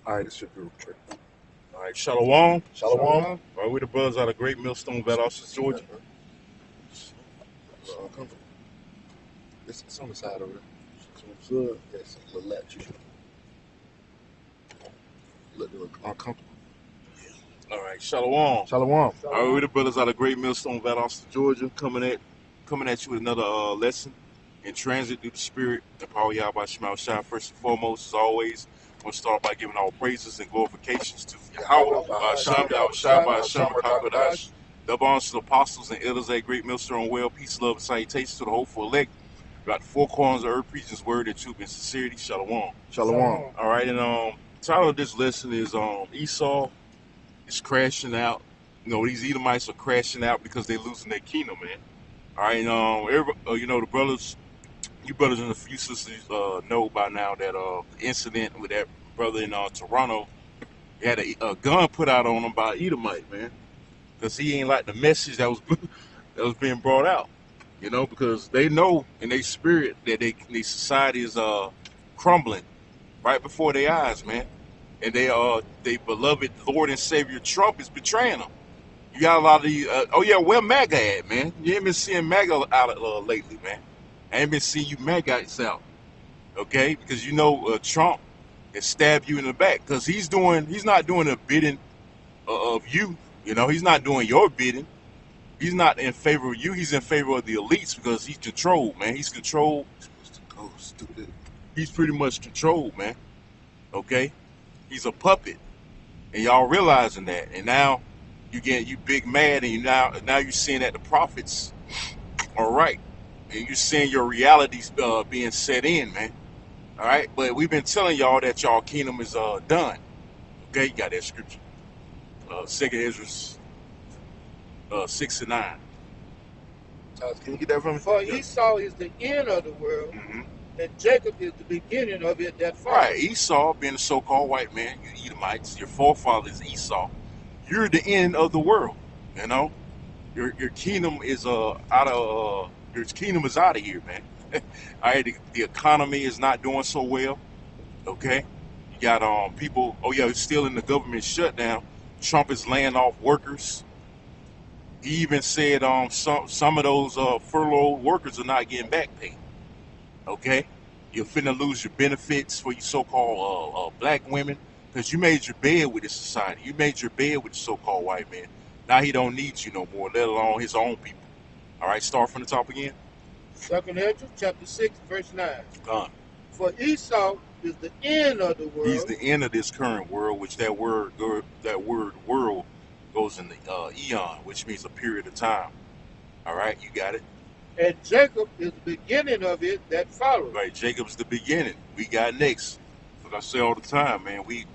All right, this should be okay. All right, Shalom. Shalom. All right, we the brothers out of Great Millstone, Valdosta, Georgia. It's uncomfortable. It's on the side over there. It's on the side. Yeah, it's a little latch. You should look uncomfortable. All right, Shalom. Shalom. All right, we the brothers out of Great Millstone, Valdosta, Georgia, coming at you with another lesson in transit through the Spirit and power Yahweh Shema Shai. First and foremost, as always, I'm going to start by giving our praises and glorifications to Yahweh, Ba'asham, Yahweh Shai, Ba'asham, Rakakadash. Double honors to the apostles and elders at Great Millstone, well, peace, love, and salutations to the hopeful elect. About the four corners of earth, preaching His word in truth and sincerity. Shalom. Shalom. All right, and the title of this lesson is Esau is crashing out. You know, these Edomites are crashing out because they're losing their kingdom, man. All right, you know, the brothers, you brothers and a few sisters know by now that the incident with that brother in Toronto, he had a gun put out on him by Edomite, man, because he ain't like the message that was being brought out, you know, because they know in their spirit that their society is crumbling right before their eyes, man, and they beloved Lord and Savior Trump is betraying them. You got a lot of these. Oh yeah, where MAGA at, man? You ain't been seeing MAGA out lately, man. I ain't been seeing you MAGAs out, okay? Because you know Trump has stabbed you in the back because he's not doing the bidding of you. You know, he's not doing your bidding. He's not in favor of you. He's in favor of the elites because he's controlled, man. He's controlled. Oh, stupid. He's pretty much controlled, man. Okay, he's a puppet, and y'all realizing that, and now you big mad, and now you're seeing that the prophets are right, and you're seeing your realities being set in, man. All right, but we've been telling y'all that y'all kingdom is done. Okay, you got that scripture, Second Ezra 6:9. Can you get that from me? For Esau is the end of the world, Mm-hmm. and Jacob is the beginning of it that follows. Right, Esau being a so-called white man, you Edomites, your forefather is Esau. You're the end of the world. You know, your kingdom is out of here, man. All right, the economy is not doing so well. Okay, you got people. Oh yeah, it's still in the government shutdown. Trump is laying off workers. He even said some of those furloughed workers are not getting back pay. Okay, you're finna lose your benefits for you so-called black women because you made your bed with this society. You made your bed with the so-called white man. Now he don't need you no more, let alone his own people. All right, start from the top again. Second Ezra chapter 6, verse 9. Done. For Esau is the end of the world. He's the end of this current world, which that word world goes in the eon, which means a period of time. All right, you got it. And Jacob is the beginning of it that follows. Right, Jacob's the beginning. We got next. Like I say all the time, man, we're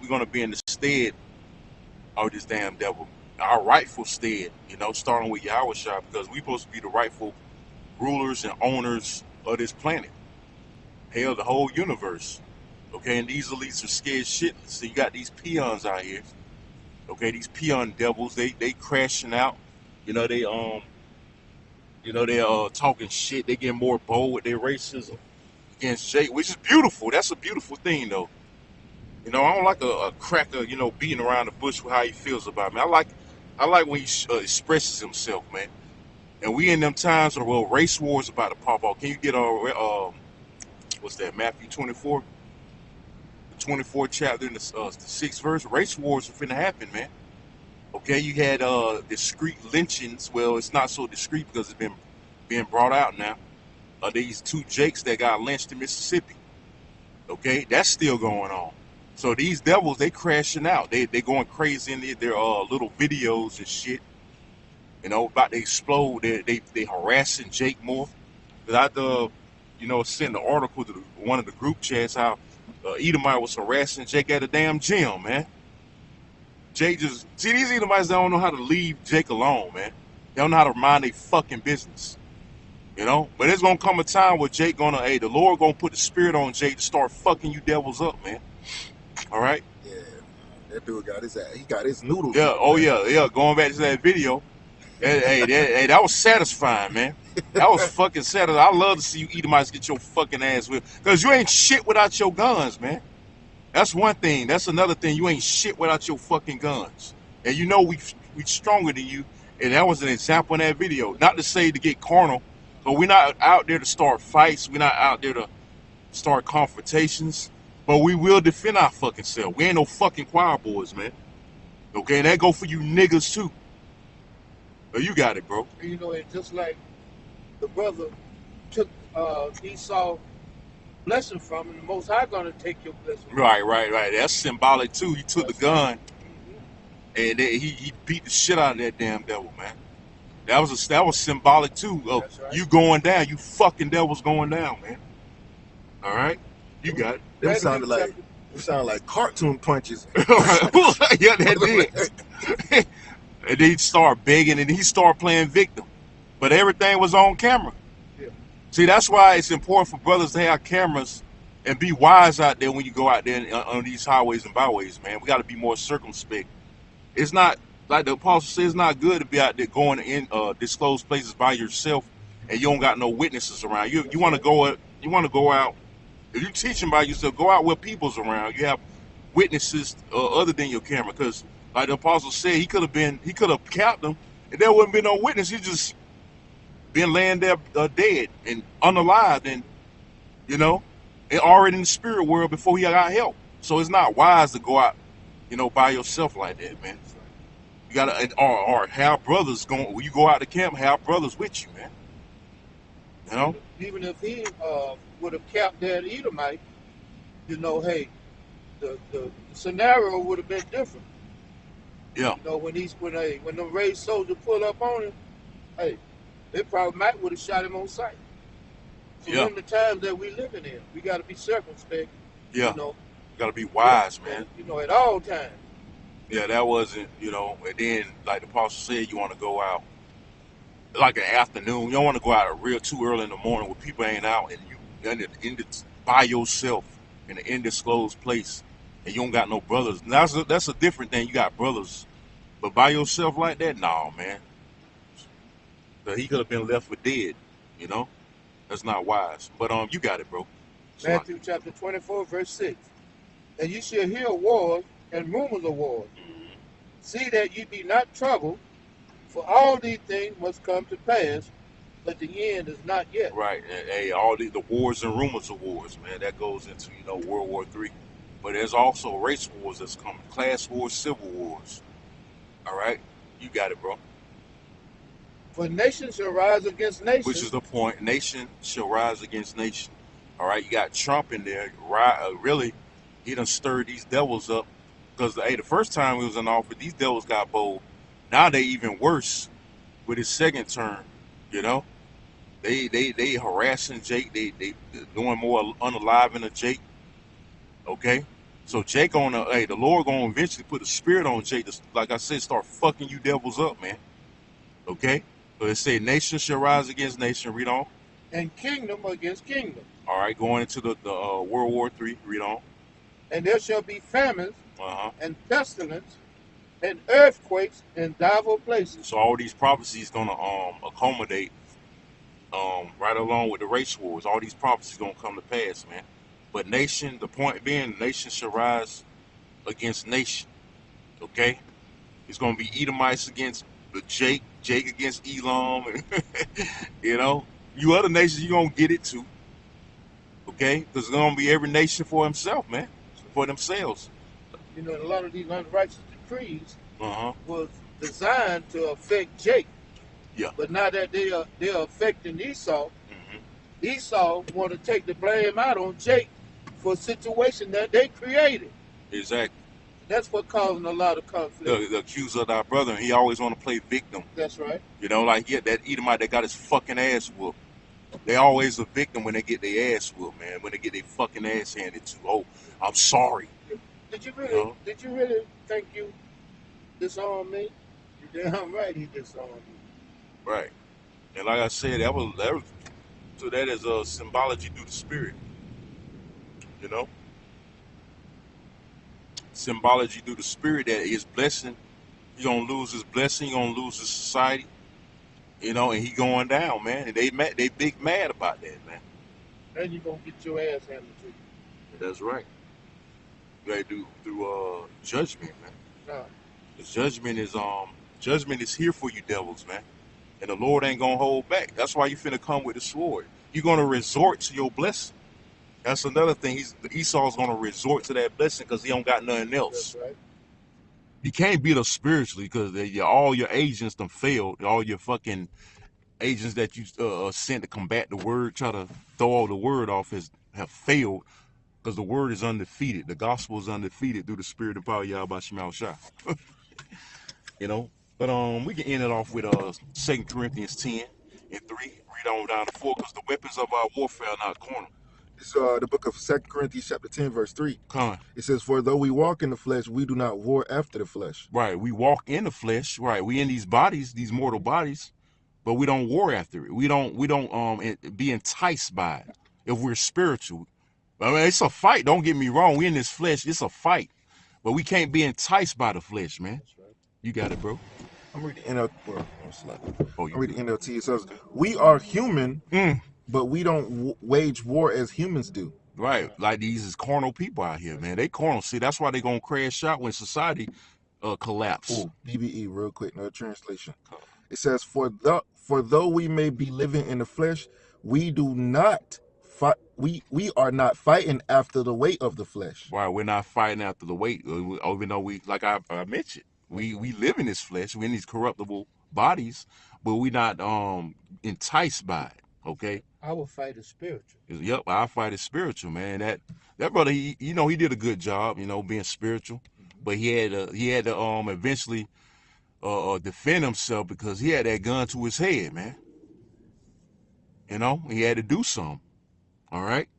gonna be in the stead of this damn devil, our rightful stead. You know, starting with Yahweh Shai, because we supposed to be the rightful rulers and owners of this planet. Hell, the whole universe. Okay, and these elites are scared shitless. So you got these peons out here. Okay, these peon devils, they crashing out. You know, they talking shit. They get more bold with their racism against Jake, which is beautiful. That's a beautiful thing, though. You know, I don't like a cracker, you know, beating around the bush with how he feels about me. I like when he expresses himself, man. And we in them times where race wars about to pop off. Can you get what's that? Matthew 24, the 24th chapter in the 6th verse. Race wars are finna happen, man. Okay, you had discreet lynchings. Well, it's not so discreet because it's been being brought out now. These two Jakes that got lynched in Mississippi. Okay, that's still going on. So these devils, they crashing out. They going crazy in their little videos and shit. You know, about to explode. They harassing Jake more. Cause I sent an article to one of the group chats how Edomite was harassing Jake at a damn gym, man. Jake just see these Edomites don't know how to leave Jake alone, man. They don't know how to mind their fucking business. You know, but there's gonna come a time where Jake the Lord gonna put the spirit on Jake to start fucking you devils up, man. All right. Yeah, that dude got his ass. He got his noodles. Yeah. Oh yeah. Going back to that video, that was satisfying, man. That was fucking satisfying. I love to see you Edomites get your fucking ass whipped because you ain't shit without your guns, man. That's one thing. That's another thing. You ain't shit without your fucking guns. And you know we stronger than you. And that was an example in that video. Not to say to get carnal, but we're not out there to start fights. We're not out there to start confrontations. But we will defend our fucking self. We ain't no fucking choir boys, man. Okay, and that go for you niggas too. But you got it, bro. You know, it's just like the brother took Esau blessing from him, the Most High gonna take your blessing. Right. That's symbolic too. He took the gun and he beat the shit out of that damn devil, man. That was symbolic too of Right. you going down. You fucking devil's going down, man. All right, you got it. Them sounded like cartoon punches. Yeah, that did. And then he started begging, and he started playing victim. But everything was on camera. Yeah. See, that's why it's important for brothers to have cameras and be wise out there when you go out there on these highways and byways, man. We got to be more circumspect. It's not, like the apostle says, it's not good to be out there going in disclosed places by yourself and you don't got no witnesses around. You want to go out. If you're teaching by yourself, go out where people's around. You have witnesses other than your camera, because like the apostle said, he could have capped them, and there wouldn't be no witness. He just been laying there dead and unalived, and and already in the spirit world before he got help. So it's not wise to go out, by yourself like that, man. You gotta or have brothers going when you go out to camp. Have brothers with you, man. Even if he would have capped that Edomite, hey, the scenario would have been different. Yeah. When the raised soldier pull up on him, hey, they probably would have shot him on sight. So Yeah. in the times that we living in, we got to be circumspect. Yeah. You got to be wise, man. At all times. Yeah, that wasn't, and then like the apostle said, you want to go out like an afternoon. You don't want to go out real too early in the morning where people ain't out and you by yourself in an undisclosed place and you don't got no brothers. Now, that's a different thing. You got brothers, but by yourself like that, nah, man. So he could have been left for dead. That's not wise. But you got it, bro. Matthew chapter 24, verse 6. And you shall hear wars and rumors of wars. See that ye be not troubled, for all these things must come to pass, but the end is not yet. Right. Hey, all the wars and rumors of wars, man, that goes into, World War III. But there's also race wars that's coming, class wars, civil wars. All right? You got it, bro. For nation shall rise against nation. Which is the point. Nation shall rise against nation. All right? You got Trump in there. Really, he done stirred these devils up. Because, the first time he was in office, these devils got bold. Now they even worse with his second term, They harassing Jake. They doing more unaliving of Jake. Okay? So Jake the Lord gonna eventually put a spirit on Jake to, like I said, start fucking you devils up, man. Okay? So it say nation shall rise against nation. Read on. And kingdom against kingdom. All right, going into the World War III. Read on. And there shall be famines and pestilence and earthquakes in divers places. So all these prophecies gonna accommodate right along with the race wars. All these prophecies gonna come to pass, man. But the point being, nation shall rise against nation. Okay? It's gonna be Edomites against Jake against Elam, you other nations, you gonna get it too. Okay? Because it's gonna be every nation for himself, man. For themselves. A lot of these unrighteous decrees was designed to affect Jake. Yeah. But now that they're affecting Esau, Esau want to take the blame out on Jake for a situation that they created. Exactly. That's what causing a lot of conflict. The accuser of thy brother, he always want to play victim. That's right. That Edomite that got his fucking ass whooped. They always a victim when they get their ass whooped, man. When they get their fucking ass handed to. Oh, I'm sorry. Did you really think you disarmed me? You damn right he disarmed me. Right. And like I said, that is a symbology through the spirit. Symbology through the spirit that his blessing, he gonna lose his blessing, he gonna lose his society, and he going down, man. And they big mad about that, man. And you gonna get your ass handed to you. That's right. they do through judgment, man. No. The judgment is here for you devils, man. And the Lord ain't gonna hold back. That's why you finna come with the sword. You're gonna resort to your blessing. That's another thing. Esau's gonna resort to that blessing because he don't got nothing That's else. right. You can't beat us spiritually because all your agents done failed. All your fucking agents that you sent to combat the word, try to throw all the word off, have failed because the word is undefeated. The gospel is undefeated through the spirit and power of Yahweh Shema Shai. You know. But we can end it off with 2 Corinthians 10 and 3. Read on down to 4 because the weapons of our warfare are not carnal. It's the book of 2 Corinthians chapter 10, verse 3. Con. It says, "For though we walk in the flesh, we do not war after the flesh." Right. We walk in the flesh. Right. We in these bodies, these mortal bodies, but we don't war after it. We don't be enticed by it if we're spiritual. I mean, it's a fight. Don't get me wrong. We in this flesh. It's a fight, but we can't be enticed by the flesh, man. That's right. You got it, bro. I'm reading NLT. Well, Oh, I'm reading NLT. It says, "We are human, but we don't wage war as humans do." Right. Like these is carnal people out here, man. They carnal. See, that's why they gonna crash out when society collapse. Oh, BBE, real quick, no translation. It says, "For though we may be living in the flesh, we do not fight. We are not fighting after the weight of the flesh." Right. We're not fighting after the weight, even though we, like I mentioned, we live in this flesh. We're in these corruptible bodies, but we not enticed by it. Okay. Our fight is spiritual. Yep, our fight is spiritual, man. That brother, he did a good job, being spiritual, but he had to eventually defend himself because he had that gun to his head, man. He had to do something. All right.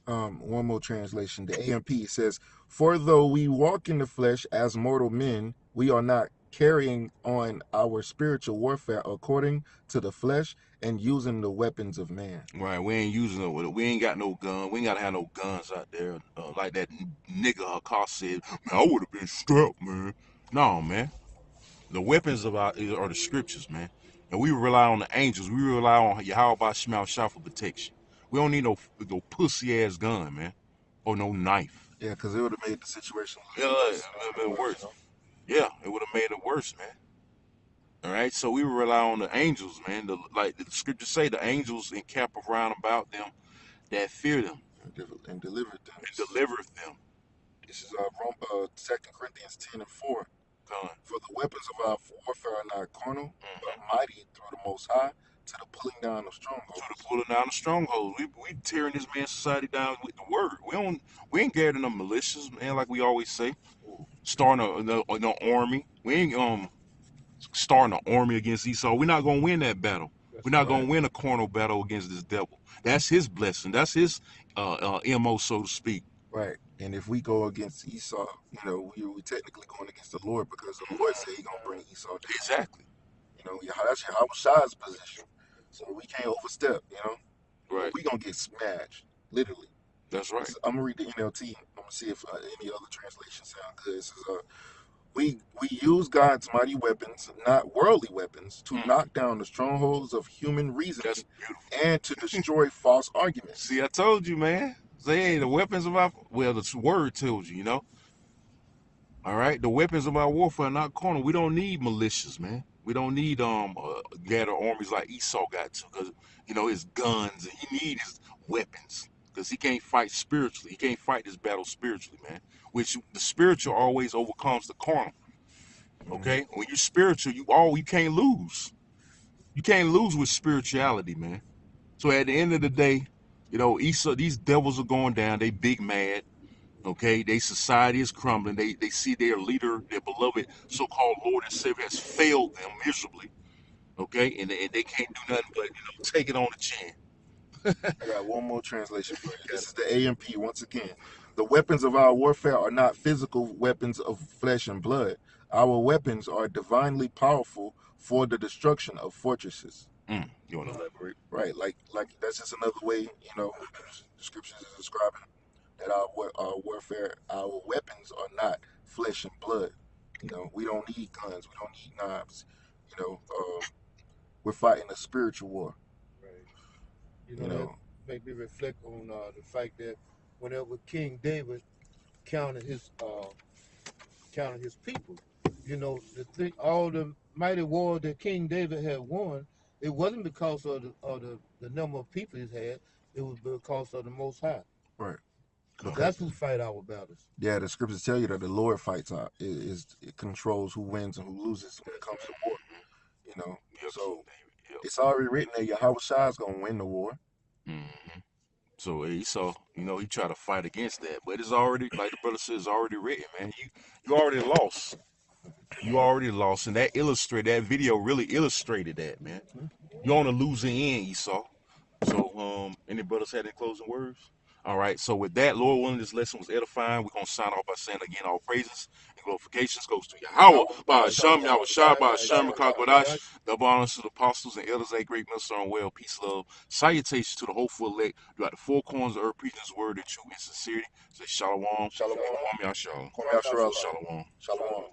One more translation. The AMP says, "For though we walk in the flesh as mortal men, we are not carrying on our spiritual warfare according to the flesh and using the weapons of man." Right, we ain't using it. We ain't got no gun. We ain't gotta have no guns out there. Like that nigga Hakas said, man, I would have been strapped, man. No, man. The weapons are the scriptures, man. And we rely on the angels. We rely on Yahweh Shema Shah for protection. We don't need no pussy ass gun, man, or no knife. Yeah, because it would have made the situation Yeah, it would have been worse. Yeah, it would have made it worse, man. All right, so we rely on the angels, man. Like the scriptures say, the angels encamp around about them that fear them and delivered them. and delivereth them. This is 2 Corinthians 10 and 4. Con. "For the weapons of our warfare are not carnal, but mighty through the Most High to the pulling down of strongholds." To the pulling down the strongholds. We tearing this man's society down with the word. We ain't gathering no militias, man, like we always say. Starting an army. We ain't starting an army against Esau. We're not gonna win that battle. We're not gonna win a carnal battle against this devil. That's his blessing. That's his MO, so to speak. Right. And if we go against Esau, we technically going against the Lord, because the Lord said He's gonna bring Esau down. Exactly. That's Yahweh's position. So we can't overstep. Right. We gonna get smashed, literally. That's right. I'm gonna read the NLT. I'm gonna see if any other translations sound good. It says, we use God's mighty weapons, not worldly weapons, to knock down the strongholds of human reasoning That's beautiful. and to destroy false arguments. See, I told you, man. Say, hey, the weapons of our the word tells you, All right, the weapons of our warfare are not carnal. We don't need militias, man. We don't need gather armies like Esau got to, because his guns, and he needs his weapons, because he can't fight spiritually. He can't fight this battle spiritually, man. Which the spiritual always overcomes the carnal. Okay, when you're spiritual, you can't lose. You can't lose with spirituality, man. So at the end of the day, Esau, these devils are going down. They big mad. Okay, their society is crumbling. They see their leader, their beloved so-called Lord and Savior, has failed them miserably. Okay, and they can't do nothing but take it on the chin. I got one more translation for you. This is the AMP once again. "The weapons of our warfare are not physical weapons of flesh and blood. Our weapons are divinely powerful for the destruction of fortresses." You want to elaborate? Right, like that's just another way, the scriptures is describing that our warfare, our weapons are not flesh and blood. We don't need guns, we don't need knives. We're fighting a spiritual war. Right. That make me reflect on the fact that whenever King David counted his people. All the mighty war that King David had won, it wasn't because of the number of people he had. It was because of the Most High. Right. But Okay. that's who fight our battles. Yeah, the scriptures tell you that the Lord fights out. It controls who wins and who loses when it comes to war. You know, Yep, so King David. Yep. it's already written that Yahweh Shai is gonna win the war. Mm-hmm. So Esau, he tried to fight against that, but it's already, like the brother said, it's already written, man. You already lost. You already lost, and that video really illustrated that, man. You're on the losing end, Esau. So, any brothers had any closing words? All right. So with that, Lord willing, this lesson was edifying. We're gonna sign off by saying again, all praises and glorifications goes to Yahweh, by Hashem, Yahweh Shai, by Hashem, Kakwadash. Double honors to the apostles and elders, a great minister on well, peace, love, salutations to the hopeful elect throughout the four corners of earth, preaching His word in truth and sincerity. Say shalom, Shalom. shalom, Yahshua, Yahshua. shalom. Shalom.